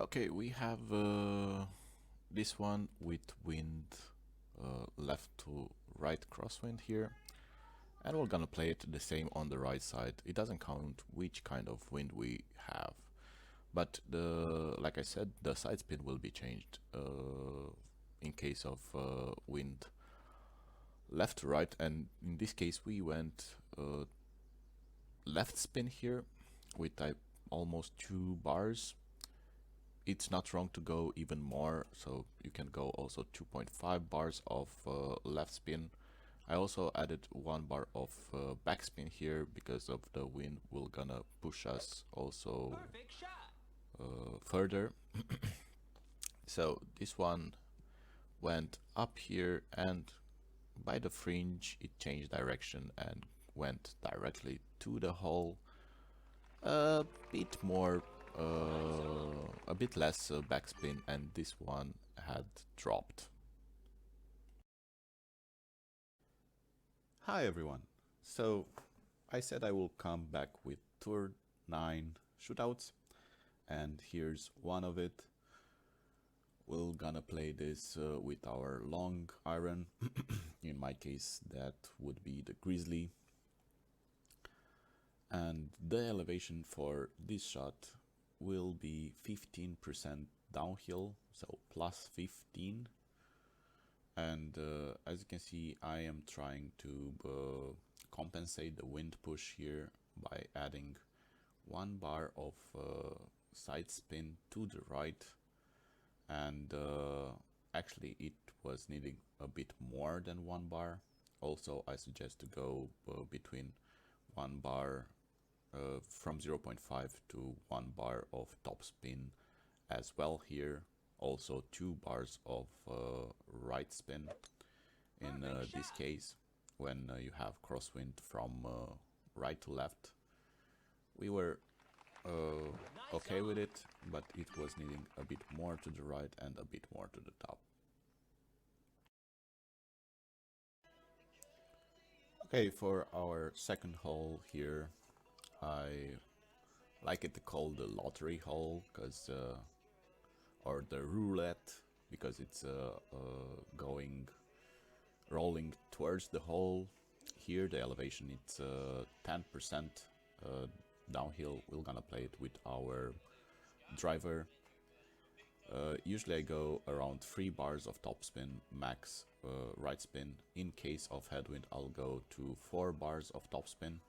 Okay, we have this one with wind left to right crosswind here, and we're gonna play it the same on the right side. It doesn't count which kind of wind we have, but like I said, the side spin will be changed in case of wind left to right, and in this case we went left spin here with type almost 2 bars. It's not wrong to go even more, so you can go also 2.5 bars of left spin. I also added 1 bar of backspin here because of the wind will gonna push us also further. So this one went up here, and by the fringe it changed direction and went directly to the hole. A bit more, a bit less backspin, and this one had dropped. Hi everyone. So I said I will come back with Tour 9 shootouts, and here's one of it. We're gonna play this with our long iron. In my case that would be the Grizzly. And the elevation for this shot will be 15% downhill, so plus 15. And as you can see, I am trying to compensate the wind push here by adding 1 bar of side spin to the right, and actually it was needing a bit more than 1 bar. Also, I suggest to go between 1 bar from 0.5 to 1 bar of topspin as well here. Also 2 bars of right spin in this case when you have crosswind from right to left. We were okay with it, but it was needing a bit more to the right and a bit more to the top. Okay, for our second hole here, I like it to call the lottery hole, because or the roulette, because it's rolling towards the hole. Here the elevation it's 10% downhill. We're gonna play it with our driver. Usually I go around 3 bars of topspin, max right spin. In case of headwind, I'll go to 4 bars of topspin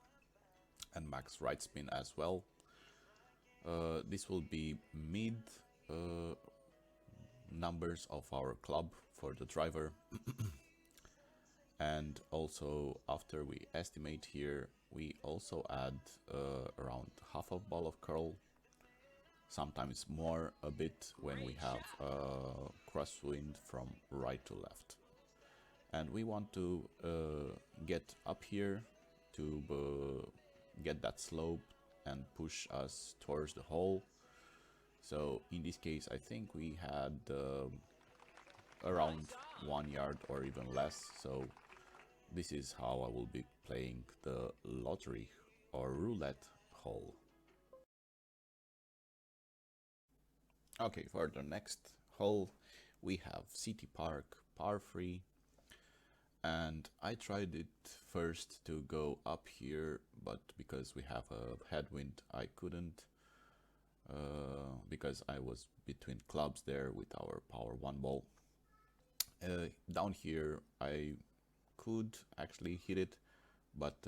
and max right spin as well. This will be mid numbers of our club for the driver. And also after we estimate here, we also add around half a ball of curl, sometimes more a bit when we have crosswind from right to left. And we want to get up here to get that slope and push us towards the hole. So in this case, I think we had around 1 yard or even less. So this is how I will be playing the lottery or roulette hole. Okay, for the next hole we have City Park par 3, and I tried it first to go up here, but because we have a headwind I couldn't, because I was between clubs there with our power 1 ball. Down here I could actually hit it, but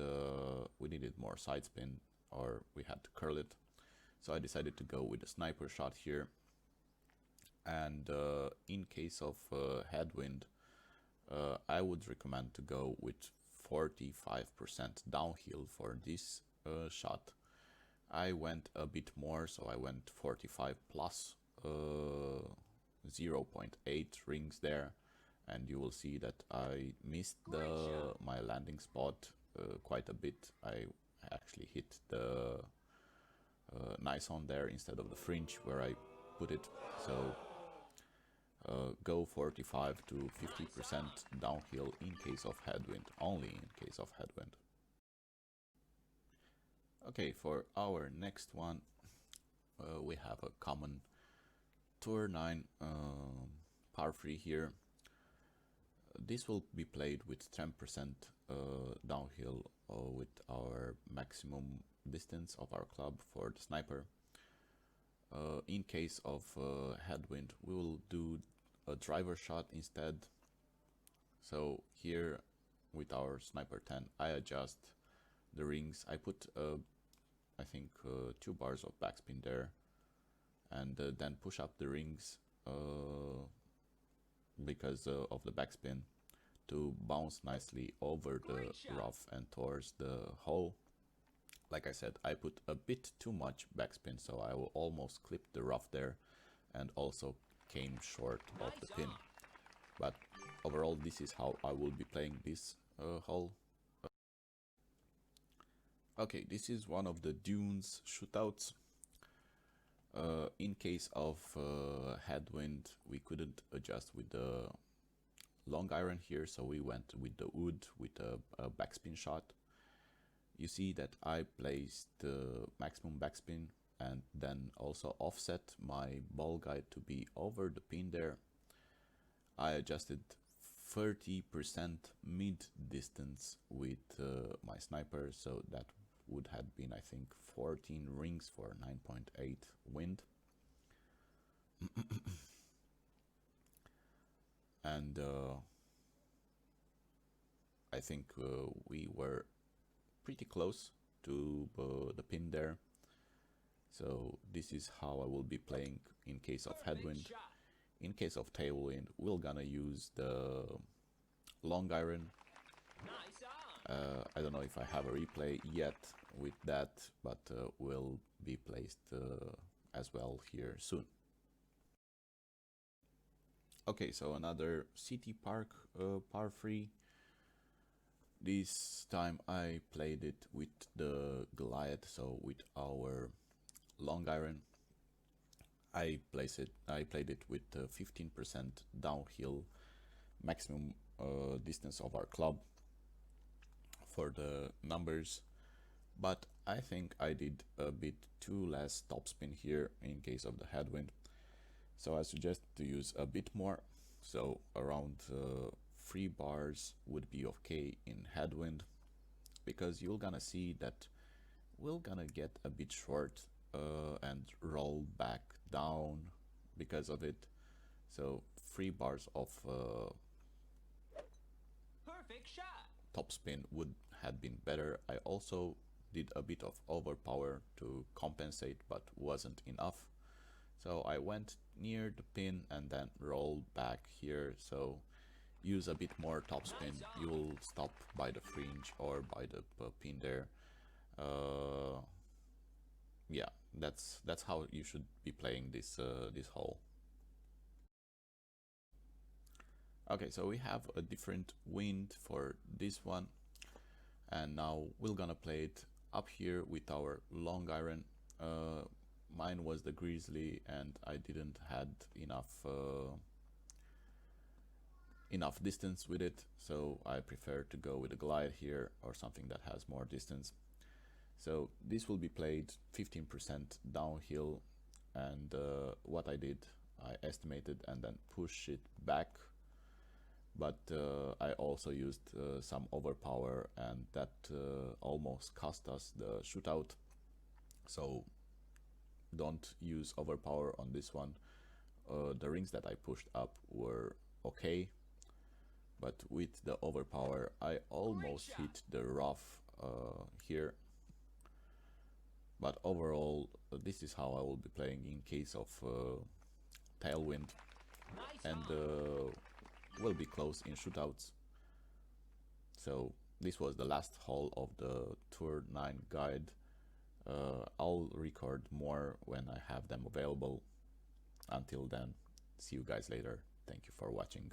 we needed more side spin, or we had to curl it. So I decided to go with a sniper shot here. And in case of headwind, I would recommend to go with 45% downhill for this shot. I went a bit more, so I went 45 plus 0.8 rings there, and you will see that I missed my landing spot quite a bit. I actually hit the nice on there instead of the fringe where I put it. So go 45 to 50% downhill in case of headwind, only in case of headwind. Okay, for our next one, we have a common Tour 9 par 3 here. This will be played with 10% downhill with our maximum distance of our club for the sniper. In case of headwind, we will do a driver shot instead. So here with our sniper 10, I adjust the rings. I put I think 2 bars of backspin there, and then push up the rings because of the backspin to bounce nicely over the rough and towards the hole. Like I said, I put a bit too much backspin, so I will almost clip the rough there and also came short of the pin. But overall, this is how I will be playing this hole. Okay, this is one of the dunes shootouts. In case of headwind, we couldn't adjust with the long iron here, so we went with the wood with a backspin shot. You see that I placed the maximum backspin and then also offset my ball guide to be over the pin there. I adjusted 30% mid distance with my sniper, so that would have been, I think, 14 rings for 9.8 wind. And I think we were pretty close to the pin there. So this is how I will be playing in case of headwind. In case of tailwind, we're gonna use the long iron. I don't know if I have a replay yet with that, but will be placed as well here soon. Okay, so another city park par 3. This time I played it with the Goliath, so with our long iron. I played it with 15% downhill maximum distance of our club for the numbers, but I think I did a bit too less topspin here in case of the headwind, so I suggest to use a bit more. So around 3 bars would be okay in headwind, because you're gonna see that we're gonna get a bit short and roll back down because of it. So 3 bars of perfect shot topspin would have been better. I also did a bit of overpower to compensate, but wasn't enough. So I went near the pin and then rolled back here. So use a bit more topspin. You'll stop by the fringe or by the pin there. Yeah, that's how you should be playing this this hole. Okay, so we have a different wind for this one, and now we're gonna play it up here with our long iron. Mine was the grizzly, and I didn't had enough distance with it, so I prefer to go with a glide here or something that has more distance. So this will be played 15% downhill, and what I did, I estimated and then push it back, but I also used some overpower, and that almost cost us the shootout. So don't use overpower on this one. The rings that I pushed up were okay, but with the overpower I almost hit the rough here. But overall, this is how I will be playing in case of tailwind, and will be close in shootouts. So this was the last hole of the Tour 9 guide. I'll record more when I have them available. Until then, see you guys later. Thank you for watching.